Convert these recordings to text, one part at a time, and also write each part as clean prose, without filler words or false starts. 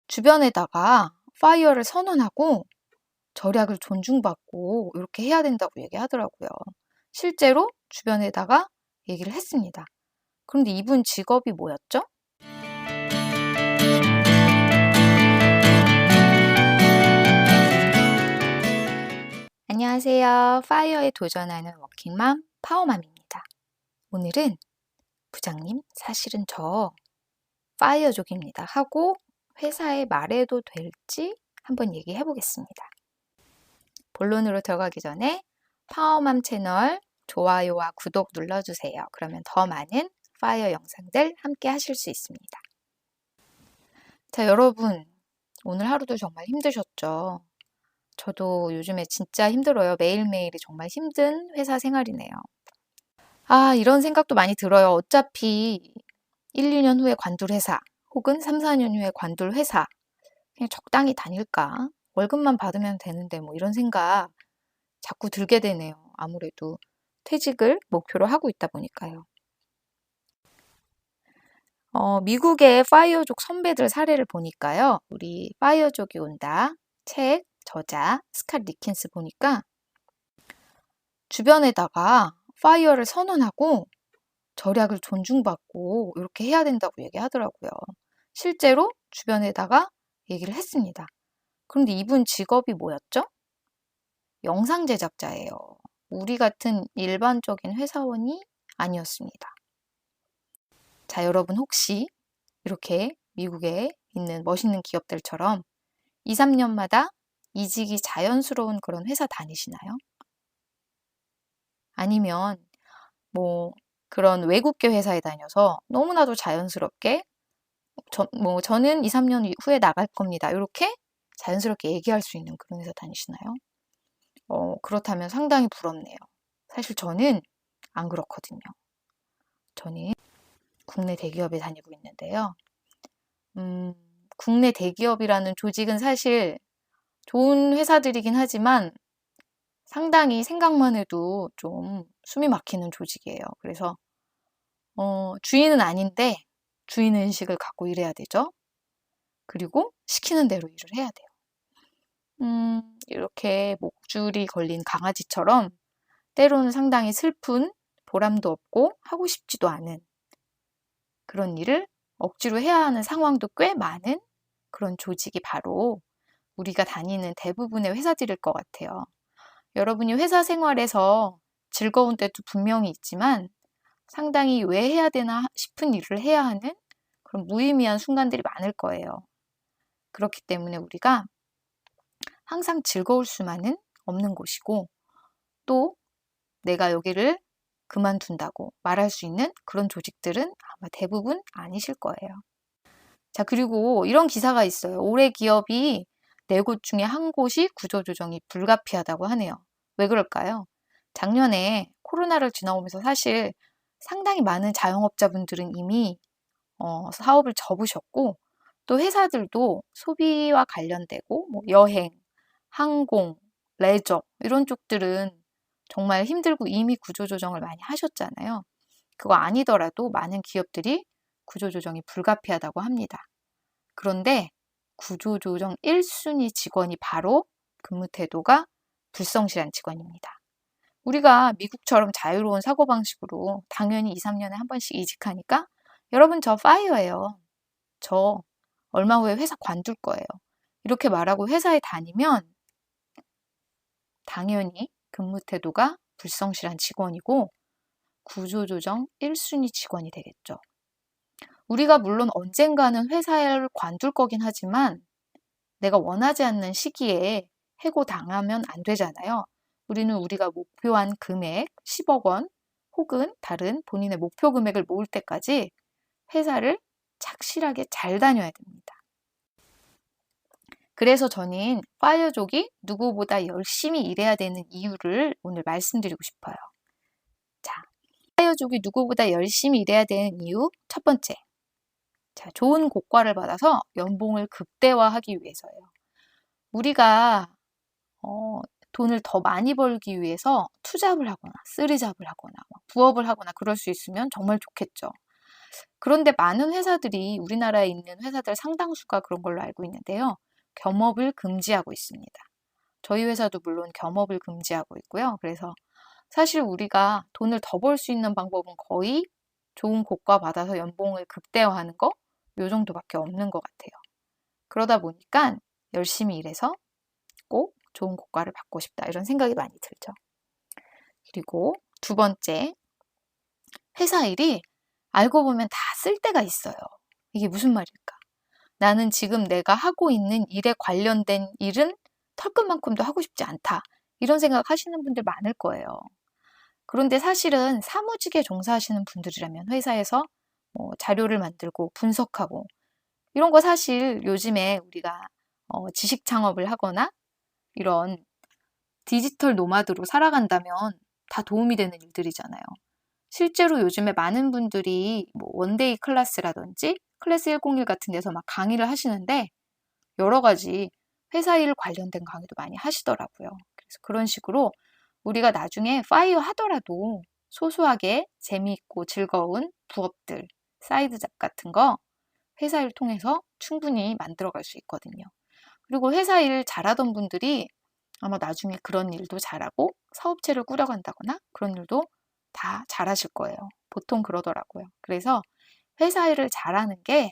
주변에다가 파이어를 선언하고 절약을 존중받고 이렇게 해야 된다고 얘기하더라고요. 실제로 주변에다가 얘기를 했습니다. 그런데 이분 직업이 뭐였죠? 안녕하세요. 파이어에 도전하는 워킹맘 파워맘입니다. 오늘은 부장님, 사실은 저 파이어족입니다 하고 회사에 말해도 될지 한번 얘기해 보겠습니다. 본론으로 들어가기 전에 파워맘 채널 좋아요와 구독 눌러주세요. 그러면 더 많은 파이어 영상들 함께 하실 수 있습니다. 자, 여러분, 오늘 하루도 정말 힘드셨죠? 저도 요즘에 진짜 힘들어요. 매일매일이 정말 힘든 회사 생활이네요. 이런 생각도 많이 들어요. 어차피 1, 2년 후에 관둘 회사 혹은 3, 4년 후에 관둘 회사 그냥 적당히 다닐까? 월급만 받으면 되는데 뭐 이런 생각 자꾸 들게 되네요. 아무래도 퇴직을 목표로 하고 있다 보니까요. 미국의 파이어족 선배들 사례를 보니까요. 우리 파이어족이 온다 책 저자 스캇 리킨스 보니까 주변에다가 파이어를 선언하고 절약을 존중받고 이렇게 해야 된다고 얘기하더라고요. 실제로 주변에다가 얘기를 했습니다. 그런데 이분 직업이 뭐였죠? 영상 제작자예요. 우리 같은 일반적인 회사원이 아니었습니다. 자, 여러분 혹시 이렇게 미국에 있는 멋있는 기업들처럼 2, 3년마다 이직이 자연스러운 그런 회사 다니시나요? 아니면 뭐 그런 외국계 회사에 다녀서 너무나도 자연스럽게 저는 2, 3년 후에 나갈 겁니다. 이렇게 자연스럽게 얘기할 수 있는 그런 회사 다니시나요? 그렇다면 상당히 부럽네요. 사실 저는 안 그렇거든요. 저는 국내 대기업에 다니고 있는데요. 국내 대기업이라는 조직은 사실 좋은 회사들이긴 하지만 상당히 생각만 해도 좀 숨이 막히는 조직이에요. 그래서 주인은 아닌데 주인의식을 갖고 일해야 되죠. 그리고 시키는 대로 일을 해야 돼요. 이렇게 목줄이 걸린 강아지처럼 때로는 상당히 슬픈 보람도 없고 하고 싶지도 않은 그런 일을 억지로 해야 하는 상황도 꽤 많은 그런 조직이 바로 우리가 다니는 대부분의 회사들일 것 같아요. 여러분이 회사 생활에서 즐거운 때도 분명히 있지만 상당히 왜 해야 되나 싶은 일을 해야 하는 그런 무의미한 순간들이 많을 거예요. 그렇기 때문에 우리가 항상 즐거울 수만은 없는 곳이고 또 내가 여기를 그만둔다고 말할 수 있는 그런 조직들은 아마 대부분 아니실 거예요. 자, 그리고 이런 기사가 있어요. 올해 기업이 4곳 중에 한 곳이 구조조정이 불가피하다고 하네요. 왜 그럴까요? 작년에 코로나를 지나오면서 사실 상당히 많은 자영업자분들은 이미 사업을 접으셨고 또 회사들도 소비와 관련되고 뭐 여행, 항공, 레저 이런 쪽들은 정말 힘들고 이미 구조조정을 많이 하셨잖아요. 그거 아니더라도 많은 기업들이 구조조정이 불가피하다고 합니다. 그런데 구조조정 1순위 직원이 바로 근무 태도가 불성실한 직원입니다. 우리가 미국처럼 자유로운 사고방식으로 당연히 2, 3년에 한 번씩 이직하니까 여러분 저 파이어예요. 저 얼마 후에 회사 관둘 거예요. 이렇게 말하고 회사에 다니면 당연히 근무 태도가 불성실한 직원이고 구조조정 1순위 직원이 되겠죠. 우리가 물론 언젠가는 회사를 관둘 거긴 하지만 내가 원하지 않는 시기에 해고당하면 안 되잖아요. 우리는 우리가 목표한 금액 10억 원 혹은 다른 본인의 목표 금액을 모을 때까지 회사를 착실하게 잘 다녀야 됩니다. 그래서 저는 파이어족이 누구보다 열심히 일해야 되는 이유를 오늘 말씀드리고 싶어요. 자, 파이어족이 누구보다 열심히 일해야 되는 이유 첫 번째. 자, 좋은 고과를 받아서 연봉을 극대화하기 위해서예요. 우리가 돈을 더 많이 벌기 위해서 투잡을 하거나 쓰리잡을 하거나 부업을 하거나 그럴 수 있으면 정말 좋겠죠. 그런데 많은 회사들이 우리나라에 있는 회사들 상당수가 그런 걸로 알고 있는데요. 겸업을 금지하고 있습니다. 저희 회사도 물론 겸업을 금지하고 있고요. 그래서 사실 우리가 돈을 더 벌 수 있는 방법은 거의 좋은 고과 받아서 연봉을 극대화하는 거? 요 정도밖에 없는 것 같아요. 그러다 보니까 열심히 일해서 꼭 좋은 고과를 받고 싶다. 이런 생각이 많이 들죠. 그리고 두 번째, 회사 일이 알고 보면 다 쓸 때가 있어요. 이게 무슨 말일까? 나는 지금 내가 하고 있는 일에 관련된 일은 털끝만큼도 하고 싶지 않다. 이런 생각 하시는 분들 많을 거예요. 그런데 사실은 사무직에 종사하시는 분들이라면 회사에서 자료를 만들고 분석하고 이런 거 사실 요즘에 우리가 지식 창업을 하거나 이런 디지털 노마드로 살아간다면 다 도움이 되는 일들이잖아요. 실제로 요즘에 많은 분들이 뭐 원데이 클래스라든지 클래스 101 같은 데서 막 강의를 하시는데 여러 가지 회사 일 관련된 강의도 많이 하시더라고요. 그래서 그런 식으로 우리가 나중에 파이어 하더라도 소소하게 재미있고 즐거운 부업들, 사이드 잡 같은 거 회사 일 통해서 충분히 만들어갈 수 있거든요. 그리고 회사 일 잘하던 분들이 아마 나중에 그런 일도 잘하고 사업체를 꾸려간다거나 그런 일도 다 잘하실 거예요. 보통 그러더라고요. 그래서 회사 일을 잘하는 게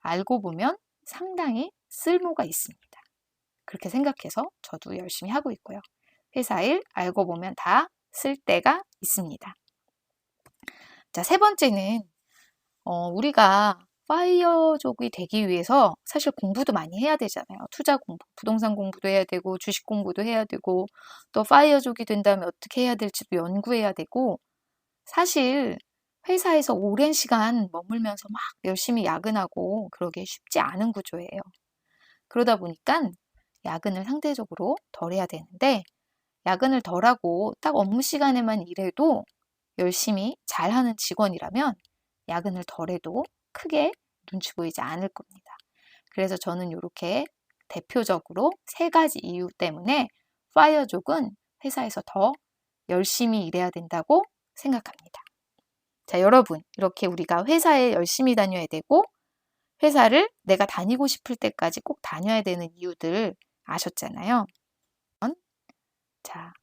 알고 보면 상당히 쓸모가 있습니다. 그렇게 생각해서 저도 열심히 하고 있고요. 회사 일 알고 보면 다 쓸 때가 있습니다. 자, 세 번째는 우리가 파이어족이 되기 위해서 사실 공부도 많이 해야 되잖아요. 투자 공부, 부동산 공부도 해야 되고 주식 공부도 해야 되고 또 파이어족이 된다면 어떻게 해야 될지도 연구해야 되고 사실 회사에서 오랜 시간 머물면서 막 열심히 야근하고 그러기 쉽지 않은 구조예요. 그러다 보니까 야근을 상대적으로 덜 해야 되는데 야근을 덜 하고 딱 업무 시간에만 일해도 열심히 잘하는 직원이라면 야근을 덜 해도 크게 눈치 보이지 않을 겁니다. 그래서 저는 이렇게 대표적으로 세 가지 이유 때문에 파이어족은 회사에서 더 열심히 일해야 된다고 생각합니다. 자, 여러분, 이렇게 우리가 회사에 열심히 다녀야 되고 회사를 내가 다니고 싶을 때까지 꼭 다녀야 되는 이유들 아셨잖아요. 자,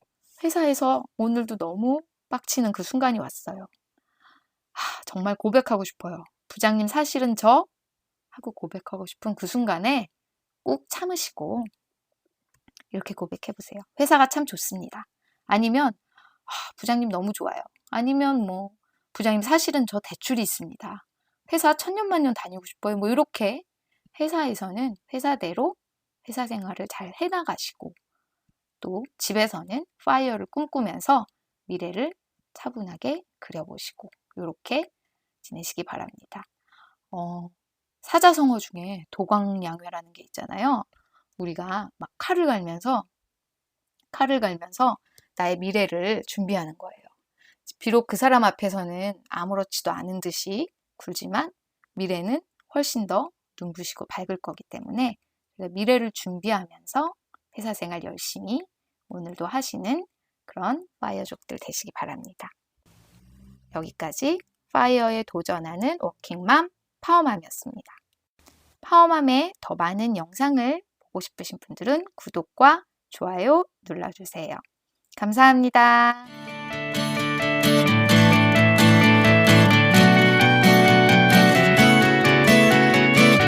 회사에서 오늘도 너무 빡치는 그 순간이 왔어요. 정말 고백하고 싶어요. 부장님 사실은 저 하고 고백하고 싶은 그 순간에 꼭 참으시고 이렇게 고백해 보세요. 회사가 참 좋습니다. 아니면 부장님 너무 좋아요. 아니면 뭐 부장님 사실은 저 대출이 있습니다. 회사 천년만년 다니고 싶어요. 뭐 이렇게 회사에서는 회사대로 회사 생활을 잘 해나가시고 또 집에서는 파이어를 꿈꾸면서 미래를 차분하게 그려보시고 이렇게 지내시기 바랍니다. 사자성어 중에 도광양회라는 게 있잖아요. 우리가 막 칼을 갈면서 나의 미래를 준비하는 거예요. 비록 그 사람 앞에서는 아무렇지도 않은 듯이 굴지만 미래는 훨씬 더 눈부시고 밝을 거기 때문에 미래를 준비하면서 회사 생활 열심히 오늘도 하시는 그런 파이어족들 되시기 바랍니다. 여기까지 파이어에 도전하는 워킹맘 파워맘이었습니다. 파워맘의 더 많은 영상을 보고 싶으신 분들은 구독과 좋아요 눌러주세요. 감사합니다.